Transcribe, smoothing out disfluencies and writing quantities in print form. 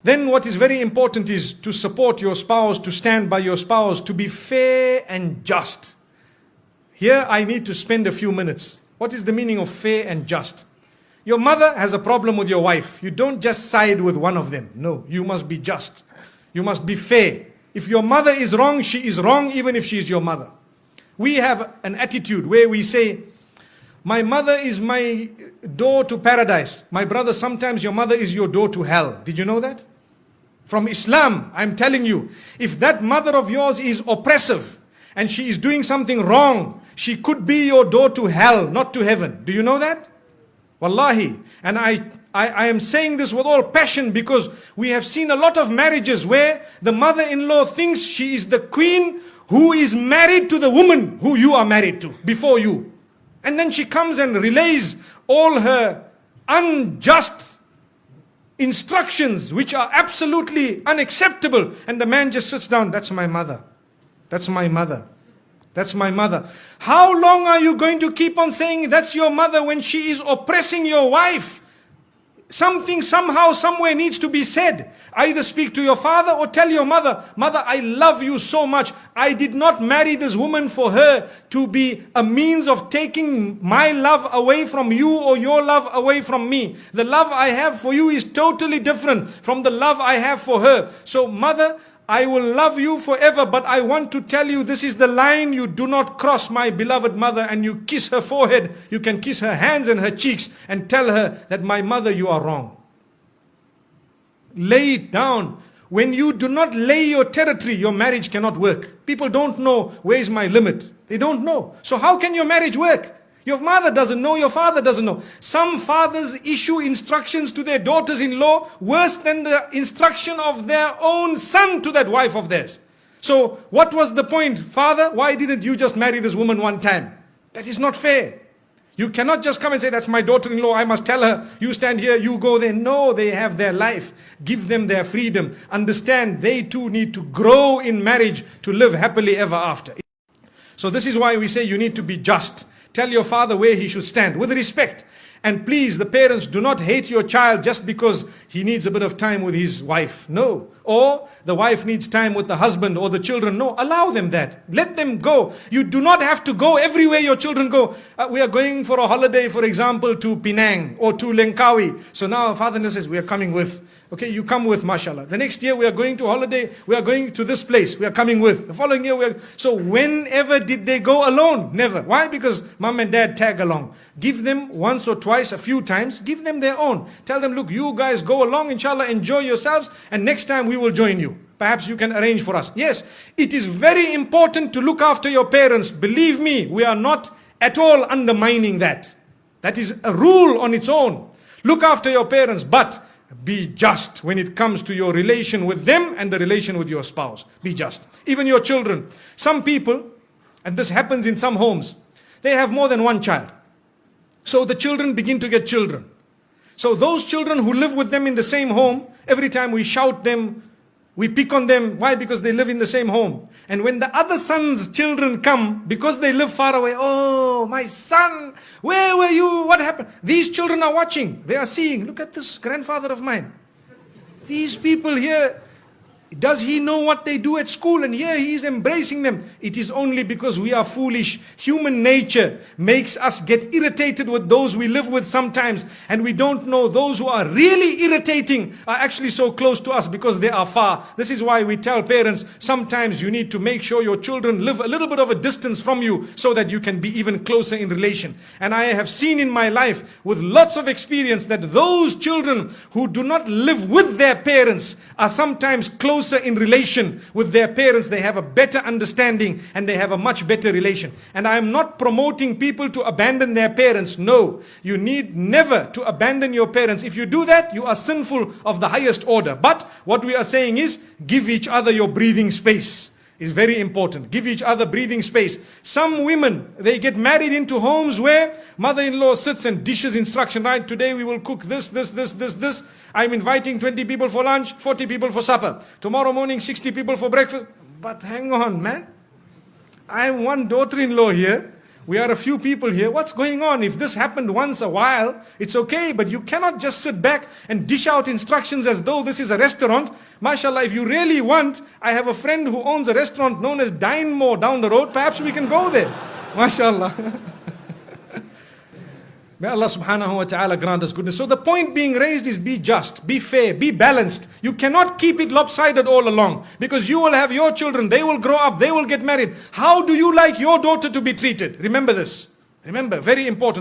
Then what is very important is to support your spouse, to stand by your spouse, to be fair and just. Here I need to spend a few minutes. What is the meaning of fair and just? Your mother has a problem with your wife. You don't just side with one of them. No, you must be just. You must be fair. If your mother is wrong, she is wrong even if she is your mother. We have an attitude where we say, my mother is my door to paradise. My brother, sometimes your mother is your door to hell. Did you know that? From Islam, I'm telling you, if that mother of yours is oppressive and she is doing something wrong, she could be your door to hell, not to heaven. Do you know that? Wallahi. And I am saying this with all passion because we have seen a lot of marriages where the mother-in-law thinks she is the queen who is married to the woman who you are married to before you. And then she comes and relays all her unjust instructions which are absolutely unacceptable. And the man just sits down, that's my mother. That's my mother. That's my mother. How long are you going to keep on saying that's your mother when she is oppressing your wife? Something somehow, somewhere needs to be said. Either speak to your father or tell your mother, mother, I love you so much. I did not marry this woman for her to be a means of taking my love away from you or your love away from me. The love I have for you is totally different from the love I have for her. So mother, I will love you forever, but I want to tell you this is the line you do not cross, my beloved mother. And you kiss her forehead, you can kiss her hands and her cheeks and tell her that my mother, you are wrong. Lay it down. When you do not lay your territory, your marriage cannot work. People don't know where is my limit. They don't know. So how can your marriage work? Your mother doesn't know, your father doesn't know. Some fathers issue instructions to their daughters-in-law worse than the instruction of their own son to that wife of theirs. So what was the point? Father, why didn't you just marry this woman one time? That is not fair. You cannot just come and say, that's my daughter-in-law, I must tell her, you stand here, you go there. No, they have their life. Give them their freedom. Understand, they too need to grow in marriage to live happily ever after. So this is why we say you need to be just. Tell your father where he should stand with respect. And please, the parents, do not hate your child just because he needs a bit of time with his wife. No. Or the wife needs time with the husband or the children. No, allow them that. Let them go. You do not have to go everywhere your children go. We are going for a holiday, for example, to Penang or to Langkawi. So now father says, we are coming with. Okay, you come with, mashallah. The next year we are going to holiday, we are going to this place, we are coming with. The following year we are... So whenever did they go alone? Never. Why? Because mom and dad tag along. Give them once or twice, a few times, give them their own. Tell them, look, you guys go along, inshallah, enjoy yourselves, and next time we will join you. Perhaps you can arrange for us. Yes, it is very important to look after your parents. Believe me, we are not at all undermining that. That is a rule on its own. Look after your parents, but be just when it comes to your relation with them and the relation with your spouse. Be just. Even your children. Some people, and this happens in some homes, they have more than one child. So the children begin to get children. So those children who live with them in the same home, every time we shout them, we pick on them. Why? Because they live in the same home. And when the other son's children come, because they live far away, oh, my son, where were you? What happened? These children are watching. They are seeing, look at this grandfather of mine. These people here, does he know what they do at school? And here he is embracing them. It is only because we are foolish. Human nature makes us get irritated with those we live with sometimes. And we don't know those who are really irritating are actually so close to us because they are far. This is why we tell parents, sometimes you need to make sure your children live a little bit of a distance from you so that you can be even closer in relation. And I have seen in my life with lots of experience that those children who do not live with their parents are sometimes closer in relation with their parents. They have a better understanding and they have a much better relation. And I am not promoting people to abandon their parents. No, you need never to abandon your parents. If you do that, you are sinful of the highest order. But what we are saying is, give each other your breathing space. Is very important. Give each other breathing space. Some women, they get married into homes where mother-in-law sits and dishes instruction, right? Today we will cook this. I'm inviting 20 people for lunch, 40 people for supper. Tomorrow morning, 60 people for breakfast. But hang on, man. I am one daughter-in-law here. We are a few people here. What's going on? If this happened once a while, it's okay, but you cannot just sit back and dish out instructions as though this is a restaurant. MashaAllah, if you really want, I have a friend who owns a restaurant known as Dine More down the road. Perhaps we can go there. MashaAllah. May Allah subhanahu wa ta'ala grant us goodness. So the point being raised is be just, be fair, be balanced. You cannot keep it lopsided all along, because you will have your children, they will grow up, they will get married. How do you like your daughter to be treated? Remember this. Remember, very important.